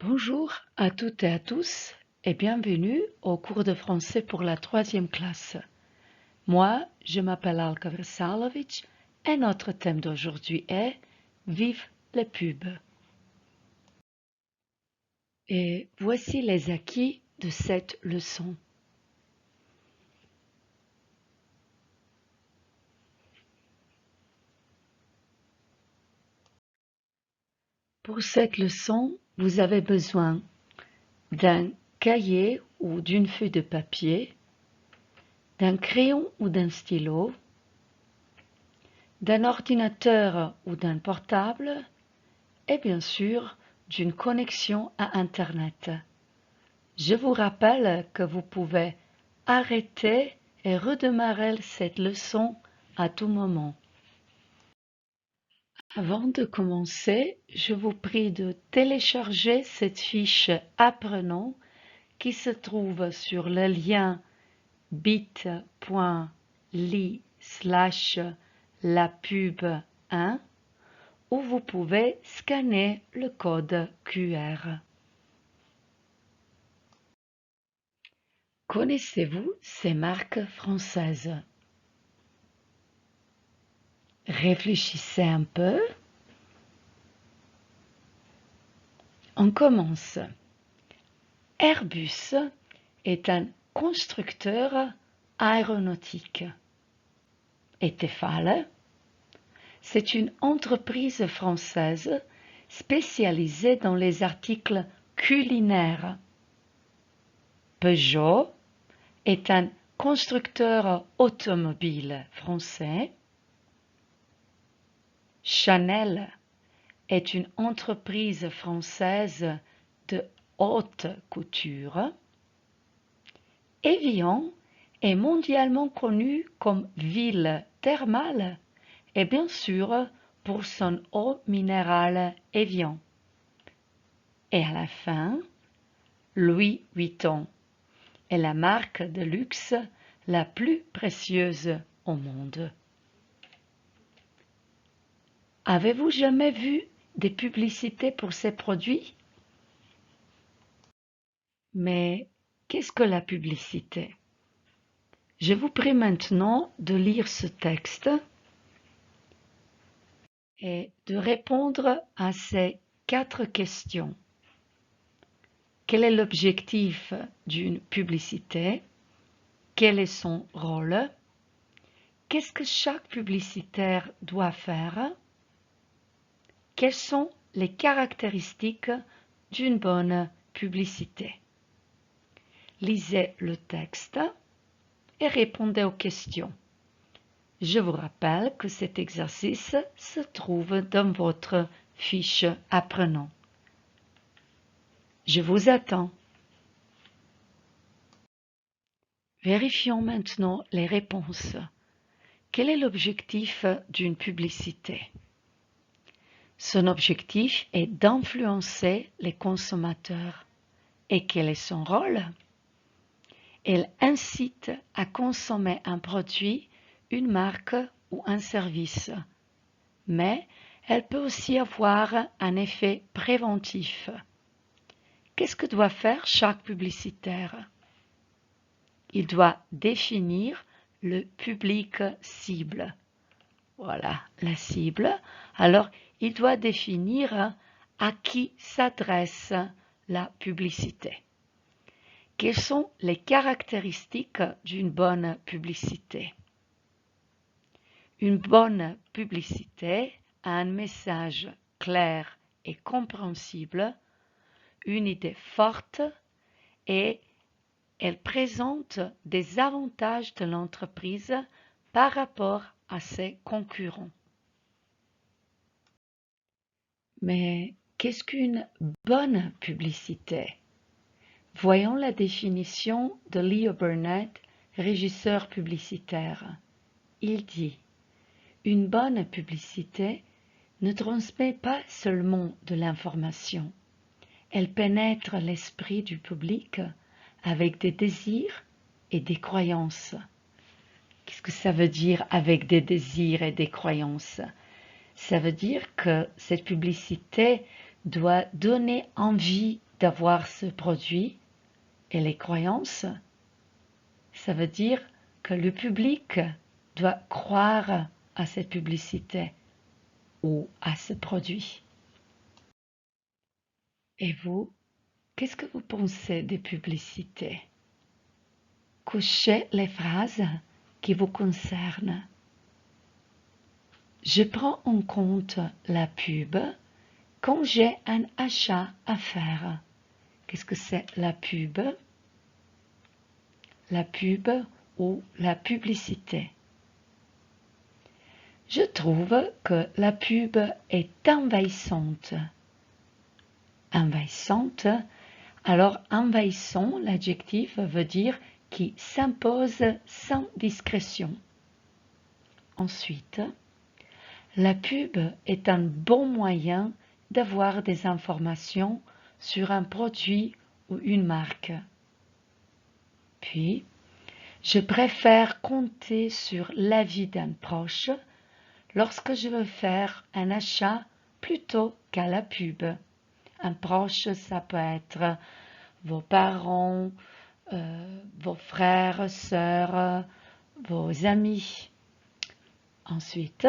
Bonjour à toutes et à tous et bienvenue au cours de français pour la 3e classe. Moi, je m'appelle Alka Versalovic et notre thème d'aujourd'hui est Vive les pubs. Et voici les acquis de cette leçon. Pour cette leçon, vous avez besoin d'un cahier ou d'une feuille de papier, d'un crayon ou d'un stylo, d'un ordinateur ou d'un portable et bien sûr d'une connexion à Internet. Je vous rappelle que vous pouvez arrêter et redémarrer cette leçon à tout moment. Avant de commencer, je vous prie de télécharger cette fiche Apprenons qui se trouve sur le lien bit.ly/lapub1 où vous pouvez scanner le code QR. Connaissez-vous ces marques françaises? Réfléchissez un peu. On commence. Airbus est un constructeur aéronautique. Et Tefal, c'est une entreprise française spécialisée dans les articles culinaires. Peugeot est un constructeur automobile français. Chanel est une entreprise française de haute couture. Evian est mondialement connu comme ville thermale et bien sûr pour son eau minérale Evian. Et à la fin, Louis Vuitton est la marque de luxe la plus précieuse au monde. Avez-vous jamais vu des publicités pour ces produits? Mais qu'est-ce que la publicité? Je vous prie maintenant de lire ce texte et de répondre à ces 4 questions. Quel est l'objectif d'une publicité? Quel est son rôle? Qu'est-ce que chaque publicitaire doit faire? Quelles sont les caractéristiques d'une bonne publicité? Lisez le texte et répondez aux questions. Je vous rappelle que cet exercice se trouve dans votre fiche Apprenons. Je vous attends. Vérifions maintenant les réponses. Quel est l'objectif d'une publicité? Son objectif est d'influencer les consommateurs. Et quel est son rôle? Elle incite à consommer un produit, une marque ou un service. Mais elle peut aussi avoir un effet préventif. Qu'est-ce que doit faire chaque publicitaire? Il doit définir le public cible. Voilà, la cible. Alors, il doit définir à qui s'adresse la publicité. Quelles sont les caractéristiques d'une bonne publicité? Une bonne publicité a un message clair et compréhensible, une idée forte et elle présente des avantages de l'entreprise par rapport à ses concurrents. Mais qu'est-ce qu'une bonne publicité? Voyons la définition de Leo Burnett, régisseur publicitaire. Il dit: une bonne publicité ne transmet pas seulement de l'information, elle pénètre l'esprit du public avec des désirs et des croyances. Qu'est-ce que ça veut dire avec des désirs et des croyances? Ça veut dire que cette publicité doit donner envie d'avoir ce produit et les croyances, ça veut dire que le public doit croire à cette publicité ou à ce produit. Et vous, qu'est-ce que vous pensez des publicités? Cochez les phrases qui vous concernent. Je prends en compte la pub quand j'ai un achat à faire. Qu'est-ce que c'est la pub? La pub ou la publicité. Je trouve que la pub est envahissante. Envahissante, alors envahissant, l'adjectif veut dire qui s'impose sans discrétion. Ensuite, la pub est un bon moyen d'avoir des informations sur un produit ou une marque. Puis, je préfère compter sur l'avis d'un proche lorsque je veux faire un achat plutôt qu'à la pub. Un proche, ça peut être vos parents, vos frères, sœurs, vos amis. Ensuite,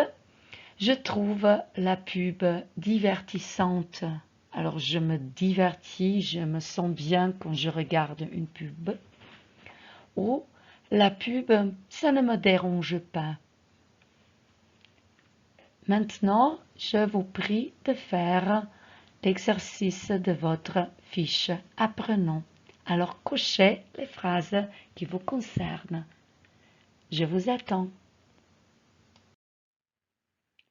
je trouve la pub divertissante. Alors je me divertis, je me sens bien quand je regarde une pub. Ou la pub, ça ne me dérange pas. Maintenant, je vous prie de faire l'exercice de votre fiche apprenant. Alors cochez les phrases qui vous concernent. Je vous attends.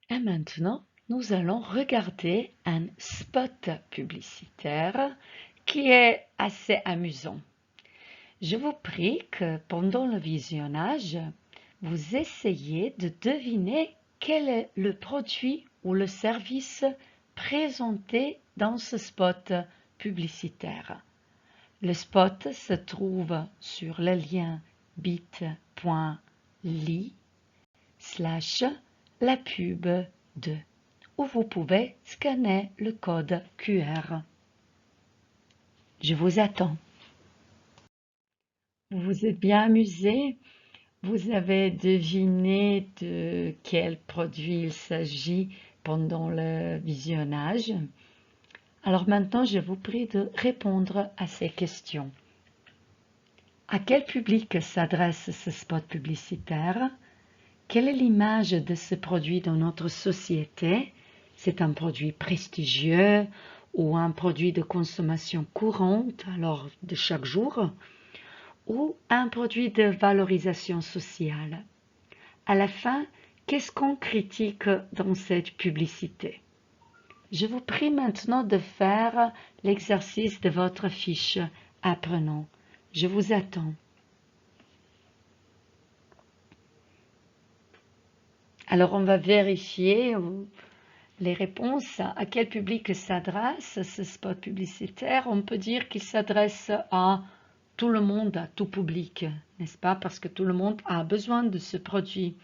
Et maintenant, nous allons regarder un spot publicitaire qui est assez amusant. Je vous prie que pendant le visionnage, vous essayez de deviner quel est le produit ou le service présenté dans ce spot publicitaire. Le spot se trouve sur le lien bit.ly/la pub 2 où vous pouvez scanner le code QR. Je vous attends. Vous vous êtes bien amusé? Vous avez deviné de quel produit il s'agit pendant le visionnage? Alors maintenant, je vous prie de répondre à ces questions. À quel public s'adresse ce spot publicitaire? Quelle est l'image de ce produit dans notre société? C'est un produit prestigieux ou un produit de consommation courante, alors de chaque jour, ou un produit de valorisation sociale? À la fin, qu'est-ce qu'on critique dans cette publicité? Je vous prie maintenant de faire l'exercice de votre fiche apprenant. Je vous attends. Alors, on va vérifier les réponses. À quel public s'adresse ce spot publicitaire? On peut dire qu'il s'adresse à tout le monde, à tout public, n'est-ce pas? Parce que tout le monde a besoin de ce produit.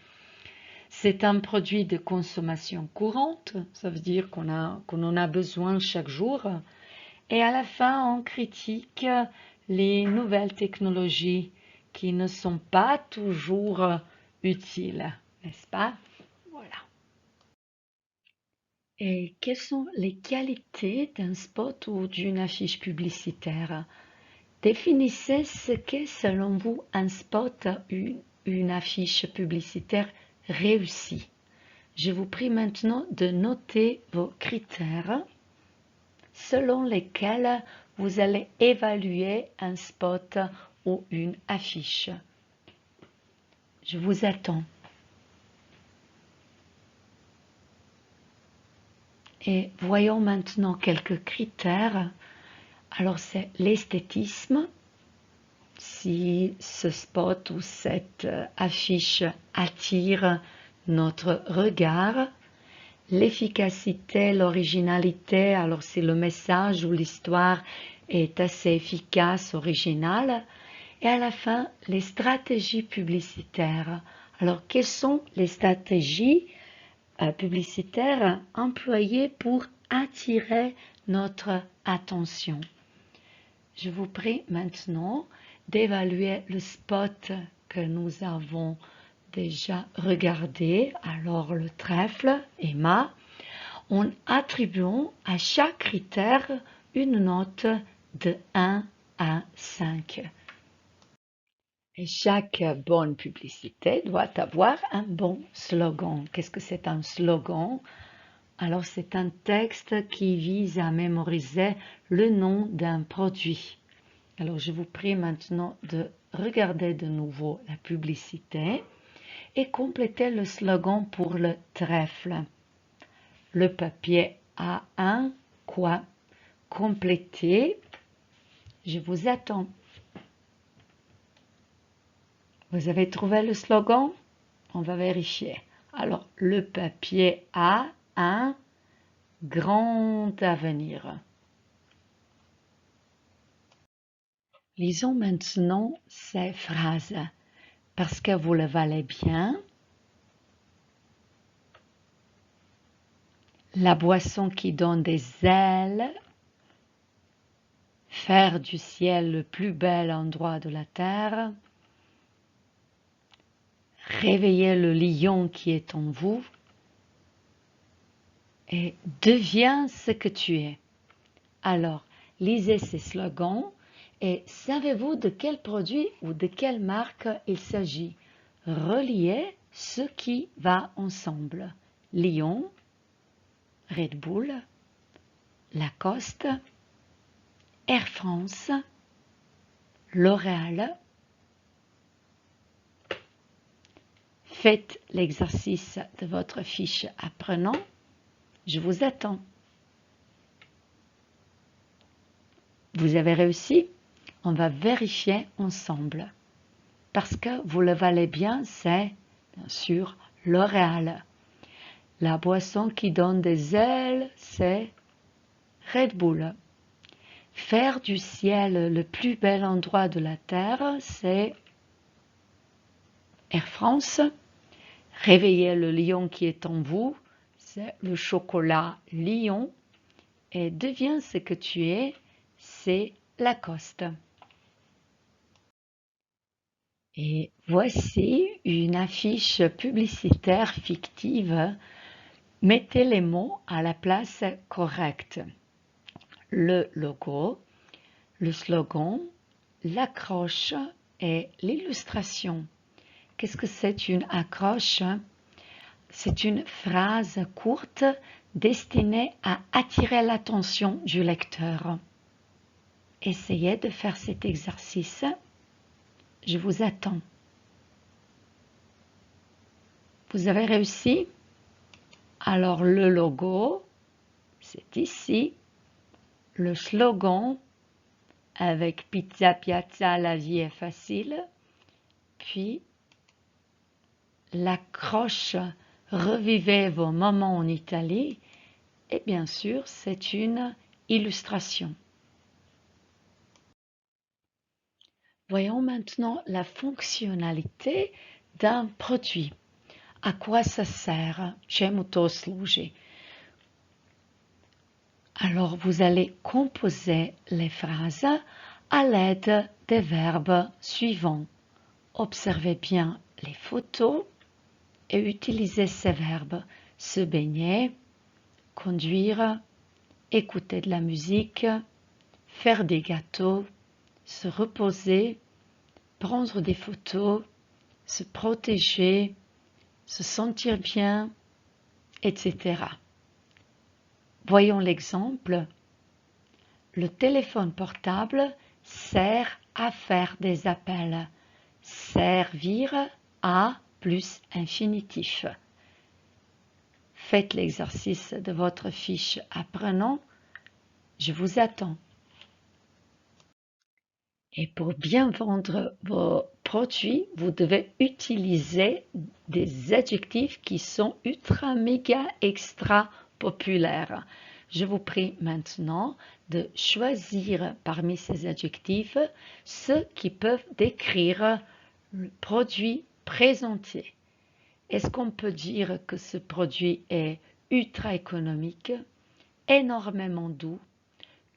C'est un produit de consommation courante, ça veut dire qu'on en a besoin chaque jour. Et à la fin, on critique les nouvelles technologies qui ne sont pas toujours utiles, n'est-ce pas? Voilà. Et quelles sont les qualités d'un spot ou d'une affiche publicitaire? Définissez ce qu'est selon vous un spot ou une affiche publicitaire réussie. Je vous prie maintenant de noter vos critères selon lesquels vous allez évaluer un spot ou une affiche. Je vous attends. Et voyons maintenant quelques critères. Alors c'est l'esthétisme, si ce spot ou cette affiche attire notre regard, l'efficacité, l'originalité, alors si le message ou l'histoire est assez efficace, originale, et à la fin, les stratégies publicitaires. Alors, quelles sont les stratégies publicitaires employées pour attirer notre attention? je vous prie maintenant d'évaluer le spot que nous avons déjà regardé, alors le trèfle, Emma, en attribuant à chaque critère une note de 1 à 5. Et chaque bonne publicité doit avoir un bon slogan. Qu'est-ce que c'est un slogan? Alors c'est un texte qui vise à mémoriser le nom d'un produit. Alors je vous prie maintenant de regarder de nouveau la publicité et compléter le slogan pour le trèfle. Le papier a un quoi? Compléter. Je vous attends. Vous avez trouvé le slogan? On va vérifier. Alors, le papier a un grand avenir. Lisons maintenant ces phrases. Parce que vous le valez bien. La boisson qui donne des ailes. Faire du ciel le plus bel endroit de la terre. Réveiller le lion qui est en vous. Et deviens ce que tu es. Alors, lisez ces slogans et savez-vous de quel produit ou de quelle marque il s'agit? Reliez ce qui va ensemble. Lion, Red Bull, Lacoste, Air France, L'Oréal. Faites l'exercice de votre fiche apprenant. Je vous attends. Vous avez réussi? On va vérifier ensemble. Parce que vous le valez bien, c'est bien sûr L'Oréal. La boisson qui donne des ailes, c'est Red Bull. Faire du ciel le plus bel endroit de la terre, c'est Air France. Réveiller le lion qui est en vous, c'est le chocolat Lion. Et deviens ce que tu es, c'est Lacoste. Et voici une affiche publicitaire fictive. Mettez les mots à la place correcte. Le logo, le slogan, l'accroche et l'illustration. Qu'est-ce que c'est une accroche? C'est une phrase courte destinée à attirer l'attention du lecteur. Essayez de faire cet exercice. Je vous attends. Vous avez réussi? Alors le logo, c'est ici. Le slogan, avec Pizza Piazza, la vie est facile. Puis l'accroche, revivez vos moments en Italie. Et bien sûr, c'est une illustration. Voyons maintenant la fonctionnalité d'un produit. À quoi ça sert? Čemu to služi? Alors, vous allez composer les phrases à l'aide des verbes suivants. Observez bien les photos et utilisez ces verbes. Se baigner, conduire, écouter de la musique, faire des gâteaux, se reposer, prendre des photos, se protéger, se sentir bien, etc. Voyons l'exemple. Le téléphone portable sert à faire des appels. Servir à plus infinitif. Faites l'exercice de votre fiche apprenant. Je vous attends. Et pour bien vendre vos produits, vous devez utiliser des adjectifs qui sont ultra, méga, extra populaires. Je vous prie maintenant de choisir parmi ces adjectifs ceux qui peuvent décrire le produit présenté. Est-ce qu'on peut dire que ce produit est ultra économique, énormément doux,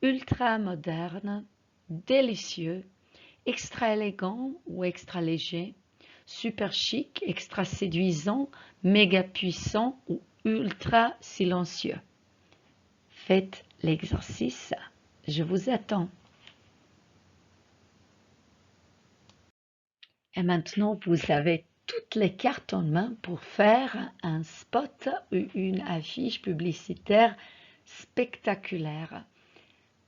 ultra moderne, délicieux, extra élégant ou extra léger, super chic, extra séduisant, méga puissant ou ultra silencieux. Faites l'exercice, je vous attends. Et maintenant, vous avez toutes les cartes en main pour faire un spot ou une affiche publicitaire spectaculaire.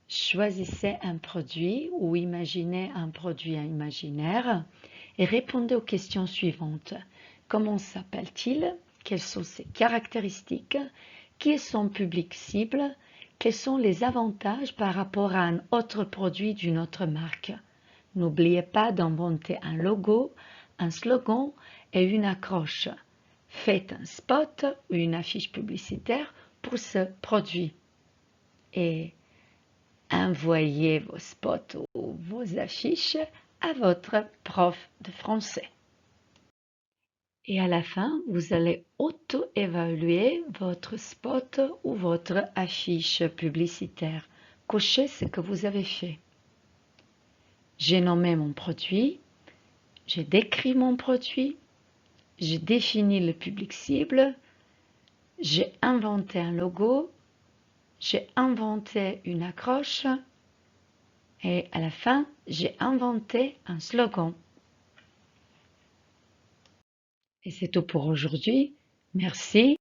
Choisissez un produit ou imaginez un produit imaginaire et répondez aux questions suivantes. Comment s'appelle-t-il? Quelles sont ses caractéristiques? Qui est son public cible? Quels sont les avantages par rapport à un autre produit d'une autre marque? N'oubliez pas d'inventer un logo, un slogan et une accroche. Faites un spot ou une affiche publicitaire pour ce produit. Et envoyez vos spots ou vos affiches à votre prof de français. Et à la fin, vous allez auto-évaluer votre spot ou votre affiche publicitaire. Cochez ce que vous avez fait. J'ai nommé mon produit, j'ai décrit mon produit, j'ai défini le public cible, j'ai inventé un logo, j'ai inventé une accroche et à la fin, j'ai inventé un slogan. Et c'est tout pour aujourd'hui. Merci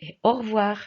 et au revoir.